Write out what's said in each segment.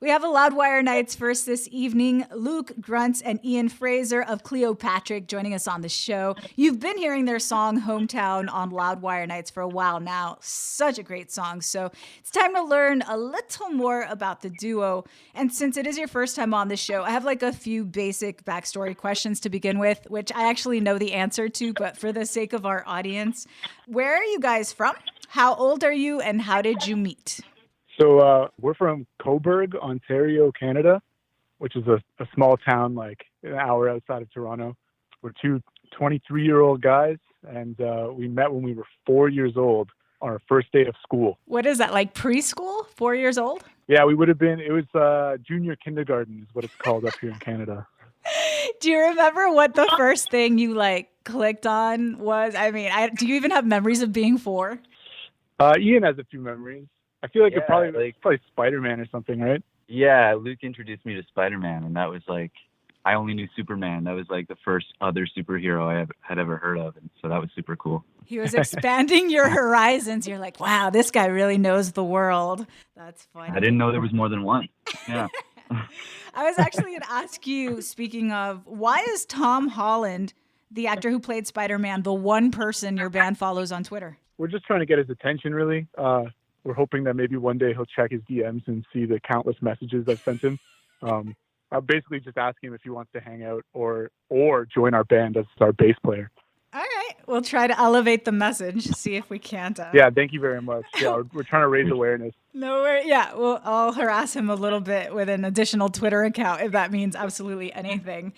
We have a Loudwire Nights first this evening. Luke Grunts and Ian Fraser of Cleopatrick joining us on the show. You've been hearing their song Hometown on Loudwire Nights for a while now. Such a great song. So it's time to learn a little more about the duo. And since it is your first time on the show, I have like a few basic backstory questions to begin with, which I actually know the answer to, but for the sake of our audience, where are you guys from? How old are you and how did you meet? So we're from Cobourg, Ontario, Canada, which is a small town like an hour outside of Toronto. We're two 23-year-old guys, and we met when we were 4 years old on our first day of school. What is that, like preschool? 4 years old? Yeah, we would have been. It was junior kindergarten is what it's called up here in Canada. Do you remember what the first thing you like clicked on was? I mean, do you even have memories of being 4? Ian has a few memories. I feel like it's probably Spider-Man or something, right? Yeah, Luke introduced me to Spider-Man, and that was like, I only knew Superman. That was like the first other superhero I had ever heard of, and so that was super cool. He was expanding your horizons. You're like, wow, this guy really knows the world. That's funny. I didn't know there was more than one. Yeah. I was actually going to ask you, speaking of, why is Tom Holland, the actor who played Spider-Man, the one person your band follows on Twitter? We're just trying to get his attention, really. We're hoping that maybe one day he'll check his DMs and see the countless messages I've sent him. I'll basically just ask him if he wants to hang out or join our band as our bass player. All right. We'll try to elevate the message, see if we can't. Yeah, thank you very much. Yeah, we're trying to raise awareness. No worries. Yeah, well, I'll harass him a little bit with an additional Twitter account if that means absolutely anything.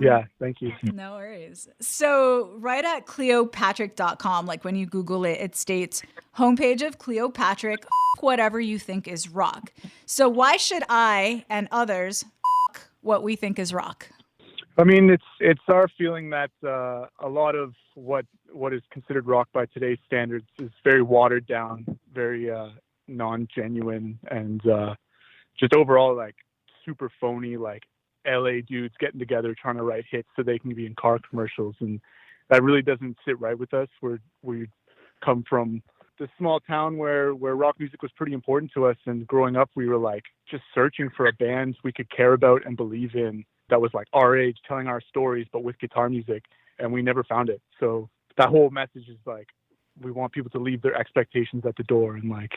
Yeah, thank you. No worries. So right at Cleopatrick.com, like when you Google it, it states homepage of Cleopatrick, whatever you think is rock. So why should I and others what we think is rock? I mean, it's our feeling that a lot of what is considered rock by today's standards is very watered down, very non-genuine, and just overall like super phony, like LA dudes getting together trying to write hits so they can be in car commercials, and that really doesn't sit right with us. We come from this small town where rock music was pretty important to us, and growing up we were like just searching for a band we could care about and believe in that was like our age, telling our stories but with guitar music, and we never found it. So that whole message is like we want people to leave their expectations at the door and like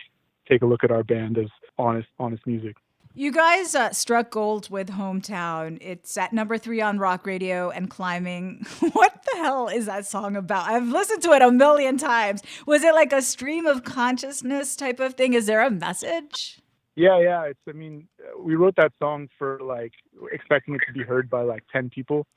take a look at our band as honest music. You guys struck gold with Hometown. It's at number 3 on rock radio and climbing. What the hell is that song about? I've listened to it a million times. Was it like a stream of consciousness type of thing? Is there a message? Yeah. We wrote that song for like expecting it to be heard by like 10 people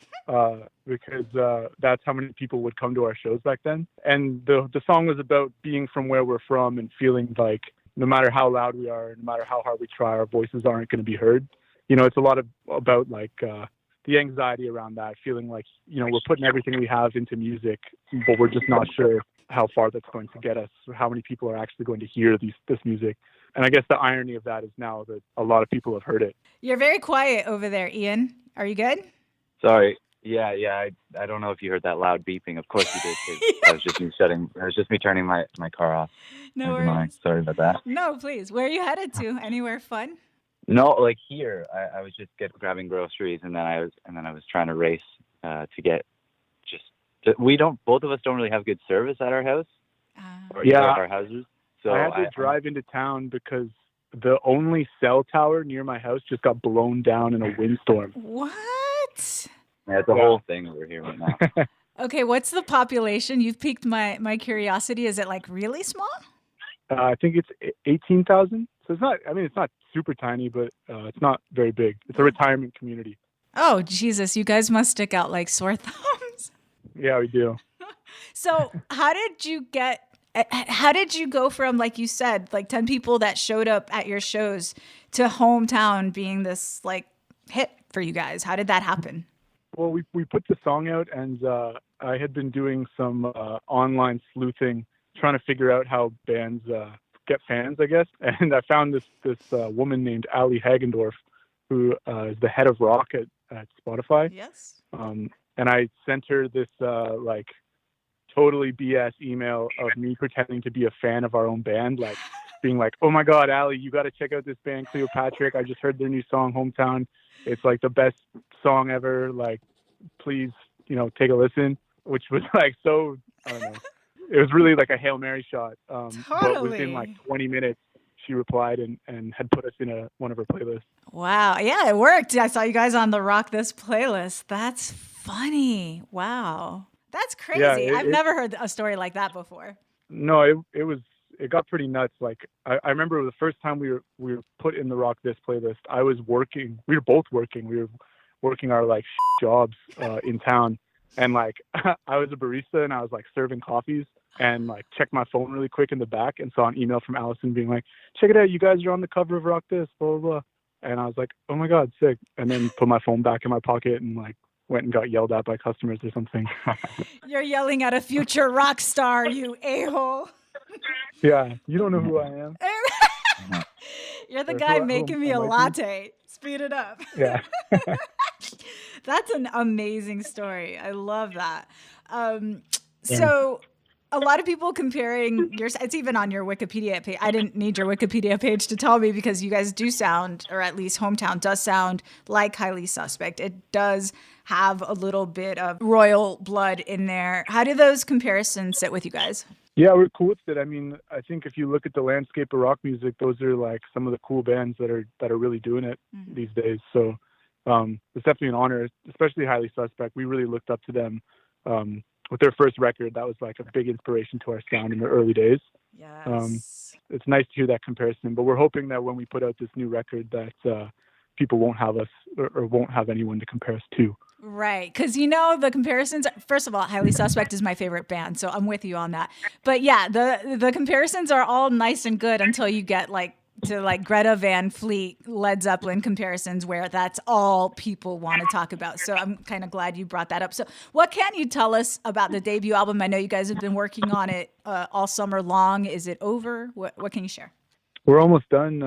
because that's how many people would come to our shows back then. And the song was about being from where we're from and feeling like no matter how loud we are, no matter how hard we try, our voices aren't going to be heard. You know, it's a lot about like the anxiety around that, feeling like, you know, we're putting everything we have into music, but we're just not sure how far that's going to get us or how many people are actually going to hear this music. And I guess the irony of that is now that a lot of people have heard it. You're very quiet over there, Ian. Are you good? Sorry. Yeah. I don't know if you heard that loud beeping. Of course you did. Yeah. That was just me turning my car off. No worries. Sorry about that. No, please. Where are you headed to? Anywhere fun? No, like here. I was just grabbing groceries, and then I was trying to race to get both of us don't really have good service at our house. Or our houses. So I had to drive into town because the only cell tower near my house just got blown down in a windstorm. What? Yeah, it's a whole thing over here right now. Okay, what's the population? You've piqued my curiosity. Is it like really small? I think it's 18,000. So it's not super tiny, but it's not very big. It's a retirement community. Oh, Jesus. You guys must stick out like sore thumbs. Yeah, we do. So how did you go from, like you said, like 10 people that showed up at your shows to Hometown being this like hit for you guys? How did that happen? Well, we put the song out, and I had been doing some online sleuthing, trying to figure out how bands get fans, I guess. And I found this woman named Ali Hagendorf, who is the head of rock at Spotify. Yes. And I sent her this totally BS email of me pretending to be a fan of our own band, like being like, "Oh my God, Ali, you got to check out this band Cleopatrick. I just heard their new song, Hometown. It's like the best song ever. Like, please, take a listen." Which was like so, I don't know. It was really like a Hail Mary shot. But within like 20 minutes, she replied and had put us in one of her playlists. Wow. Yeah, it worked. I saw you guys on the Rock This playlist. That's funny. Wow. That's crazy. Yeah, I've never heard a story like that before. No, it got pretty nuts. Like I remember the first time we were put in the Rock This playlist, I was working. We were both working. We were working our like jobs in town. And like I was a barista and I was like serving coffees and like checked my phone really quick in the back and saw an email from Allison being like, "Check it out, you guys are on the cover of Rock This, blah, blah, blah." And I was like, "Oh my God, sick." And then put my phone back in my pocket and like went and got yelled at by customers or something. You're yelling at a future rock star, you a-hole. Yeah, you don't know who I am. You're the guy making me a latte. Speed it up. Yeah. That's an amazing story. I love that. So a lot of people comparing it's even on your Wikipedia page. I didn't need your Wikipedia page to tell me because you guys do sound, or at least Hometown does sound like Highly Suspect. It does have a little bit of royal blood in there. How do those comparisons sit with you guys? Yeah, we're cool with it. I mean, I think if you look at the landscape of rock music, those are like some of the cool bands that are really doing it these days. So it's definitely an honor, especially Highly Suspect. We really looked up to them with their first record. That was like a big inspiration to our sound in the early days. Yes. It's nice to hear that comparison, but we're hoping that when we put out this new record that people won't have us or won't have anyone to compare us to. Right. Because, the comparisons, first of all, Highly Suspect is my favorite band. So I'm with you on that. But yeah, the comparisons are all nice and good until you get to Greta Van Fleet, Led Zeppelin comparisons where that's all people want to talk about. So I'm kind of glad you brought that up. So what can you tell us about the debut album? I know you guys have been working on it all summer long. Is it over? What can you share? We're almost done.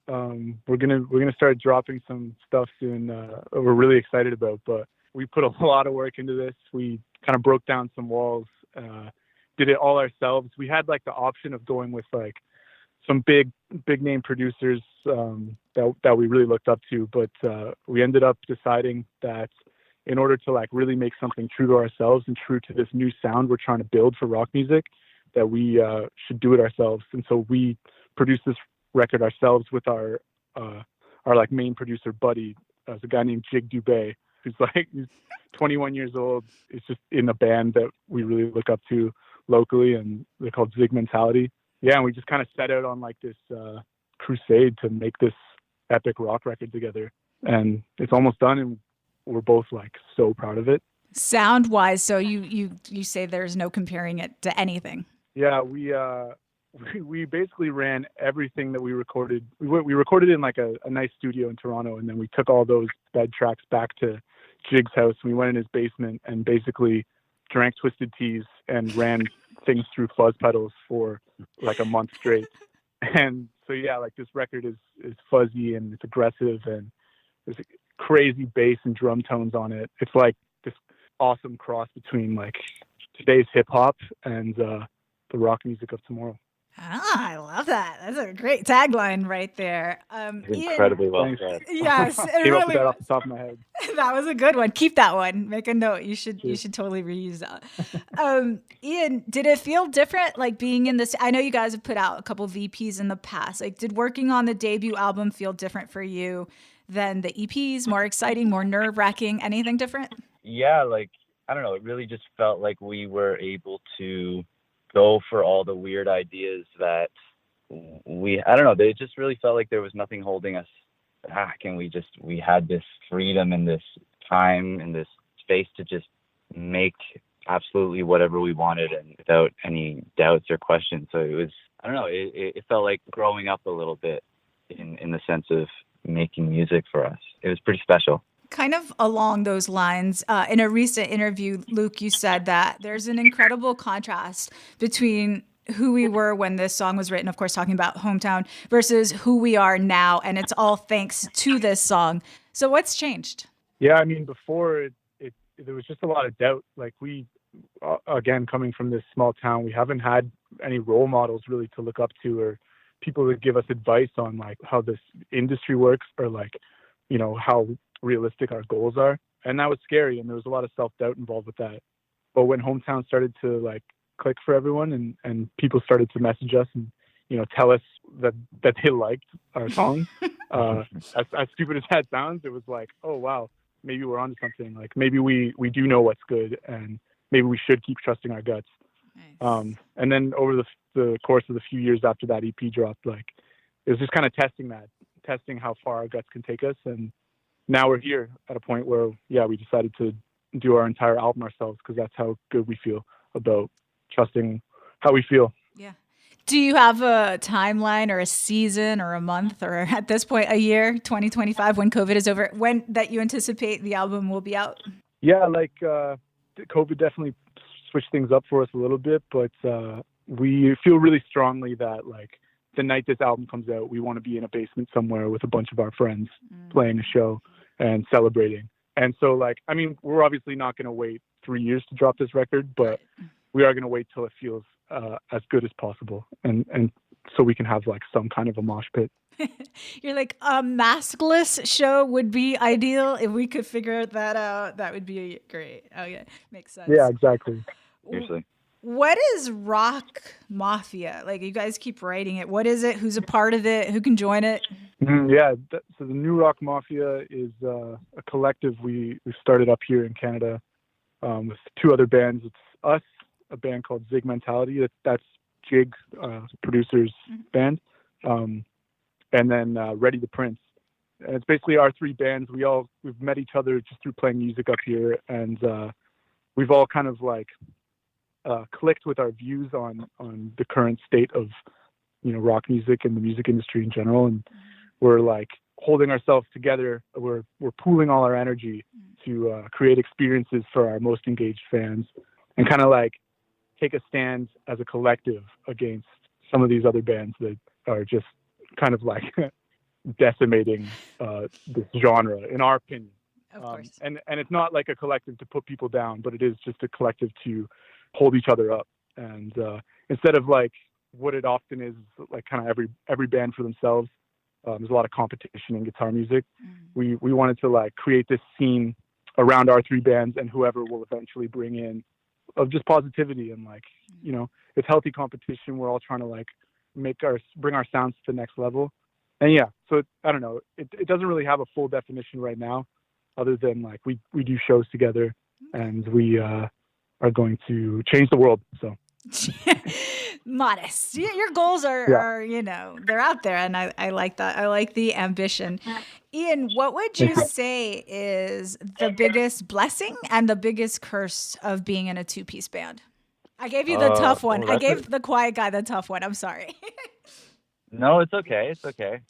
We're gonna start dropping some stuff soon. We're really excited about, but we put a lot of work into this. We kind of broke down some walls, did it all ourselves. We had like the option of going with like some big name producers that we really looked up to, but we ended up deciding that in order to like really make something true to ourselves and true to this new sound we're trying to build for rock music, that we should do it ourselves. And so we produced this record ourselves with our like main producer buddy, a guy named Jig Dubé, who's 21 years old. He's just in a band that we really look up to locally, and they're called Zig Mentality. Yeah, and we just kind of set out on like this crusade to make this epic rock record together, and it's almost done, and we're both like so proud of it. Sound wise, so you say there's no comparing it to anything. Yeah, we basically ran everything that we recorded. We recorded in like a nice studio in Toronto, and then we took all those bed tracks back to Jig's house. We went in his basement and basically drank Twisted Teas and ran things through fuzz pedals for like a month straight. And so yeah, like this record is fuzzy and it's aggressive and there's crazy bass and drum tones on it. It's like this awesome cross between like today's hip hop and the rock music of tomorrow. Ah, I love that. That's a great tagline right there. Incredibly well said. Yes, it Came really up with that off the top of my head. That was a good one. Keep that one. Make a note. You should totally reuse that. Ian, did it feel different, like being in this? I know you guys have put out a couple VPs in the past. Like, did working on the debut album feel different for you than the EPs? More exciting, more nerve-wracking? Anything different? Yeah, like I don't know. It really just felt like we were able to go for all the weird ideas that I don't know, it just really felt like there was nothing holding us back, and we had this freedom and this time and this space to just make absolutely whatever we wanted and without any doubts or questions. So it was, I don't know, it felt like growing up a little bit in the sense of making music for us. It was pretty special. Kind of along those lines, in a recent interview, Luke, you said that there's an incredible contrast between who we were when this song was written, of course, talking about Hometown, versus who we are now. And it's all thanks to this song. So what's changed? Yeah, I mean, before there was just a lot of doubt. Like we, again, coming from this small town, we haven't had any role models really to look up to or people to give us advice on like how this industry works, or like, you know, how realistic our goals are. And that was scary, and there was a lot of self-doubt involved with that. But when Hometown started to like click for everyone, and people started to message us and, you know, tell us that they liked our songs, as stupid as that sounds, it was like, oh wow, maybe we're onto something. Like maybe we do know what's good, and maybe we should keep trusting our guts. Nice. And then over the course of the few years after that EP dropped, like it was just kind of testing how far our guts can take us. And now we're here at a point where, we decided to do our entire album ourselves, because that's how good we feel about trusting how we feel. Yeah. Do you have a timeline or a season or a month or at this point a year, 2025, when COVID is over, when that you anticipate the album will be out? Yeah, like COVID definitely switched things up for us a little bit, but we feel really strongly that like the night this album comes out, we want to be in a basement somewhere with a bunch of our friends playing a show and celebrating. And so like, I mean, we're obviously not going to wait 3 years to drop this record, but we are going to wait till it feels as good as possible. And so we can have like some kind of a mosh pit. You're like, a maskless show would be ideal. If we could figure that out, that would be great. Oh yeah, makes sense. Yeah, exactly. Seriously. What is Rock Mafia? Like, you guys keep writing it. What is it? Who's a part of it? Who can join it? So the new Rock Mafia is a collective we started up here in Canada with two other bands. It's us, a band called Zig Mentality. That's Jig, producer's band. And then Ready the Prince. And it's basically our three bands. We've met each other just through playing music up here, and we've all kind of like clicked with our views on the current state of, you know, rock music and the music industry in general. And we're like holding ourselves together. We're pooling all our energy to create experiences for our most engaged fans, and kind of like take a stand as a collective against some of these other bands that are just kind of like decimating this genre, in our opinion. Of course. And it's not like a collective to put people down, but it is just a collective to hold each other up. And instead of like what it often is, like kind of every band for themselves, there's a lot of competition in guitar music. We wanted to like create this scene around our three bands and whoever will eventually bring in, of just positivity, and like, you know, it's healthy competition. We're all trying to like bring our sounds to the next level. And so I don't know, it doesn't really have a full definition right now, other than like we do shows together, and we are going to change the world. So modest. Your goals are, you know, they're out there, and I like that. I like the ambition. Ian, what would you say is the biggest blessing and the biggest curse of being in a two-piece band? I gave you the tough one. I gave the quiet guy the tough one. I'm sorry. No, it's okay. It's okay.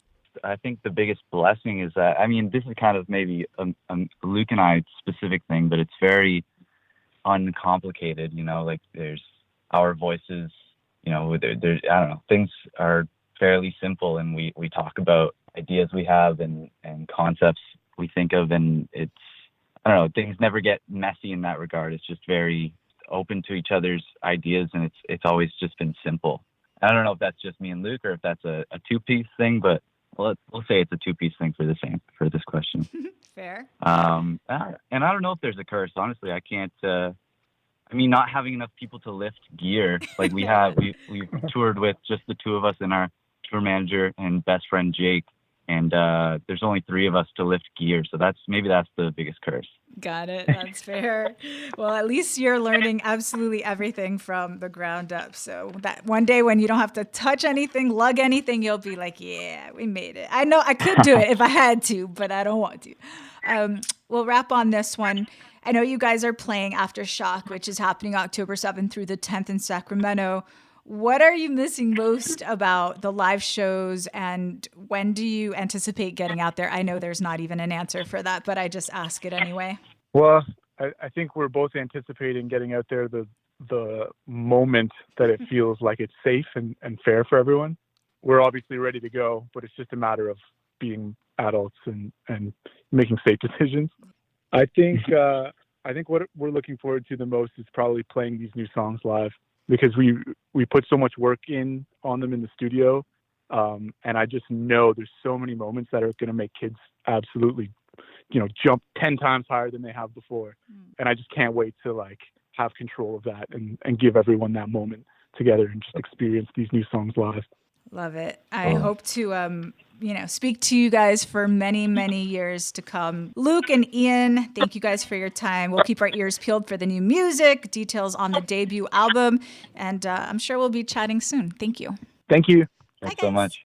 I think the biggest blessing is that, I mean, this is kind of maybe a Luke and I specific thing, but it's very uncomplicated, you know, like there's our voices, you know, there's, I don't know, things are fairly simple, and we talk about ideas we have and concepts we think of, and it's, I don't know, things never get messy in that regard. It's just very open to each other's ideas, and it's always just been simple. I don't know if that's just me and Luke, or if that's a two-piece thing, but we'll say it's a two-piece thing for this question. Fair. And I don't know if there's a curse. Honestly, I can't. I mean, not having enough people to lift gear, like we've toured with just the two of us and our tour manager and best friend Jake, and there's only three of us to lift gear, so that's the biggest curse. Got it. That's fair. Well, at least you're learning absolutely everything from the ground up. So that one day when you don't have to touch anything, lug anything, you'll be like, yeah, we made it. I know I could do it if I had to, but I don't want to. We'll wrap on this one. I know you guys are playing Aftershock, which is happening October 7th through the 10th in Sacramento. What are you missing most about the live shows, and when do you anticipate getting out there? I know there's not even an answer for that, but I just ask it anyway. Well, I think we're both anticipating getting out there the moment that it feels like it's safe and fair for everyone. We're obviously ready to go, but it's just a matter of being adults and making safe decisions. I think what we're looking forward to the most is probably playing these new songs live, because we put so much work on them in the studio, And I just know there's so many moments that are going to make kids absolutely, jump 10 times higher than they have before. And I just can't wait to like have control of that and give everyone that moment together and just experience these new songs live. Love it. I hope to, speak to you guys for many, many years to come. Luke and Ian, thank you guys for your time. We'll keep our ears peeled for the new music, details on the debut album, and I'm sure we'll be chatting soon. Thank you. Thank you. Thanks so much.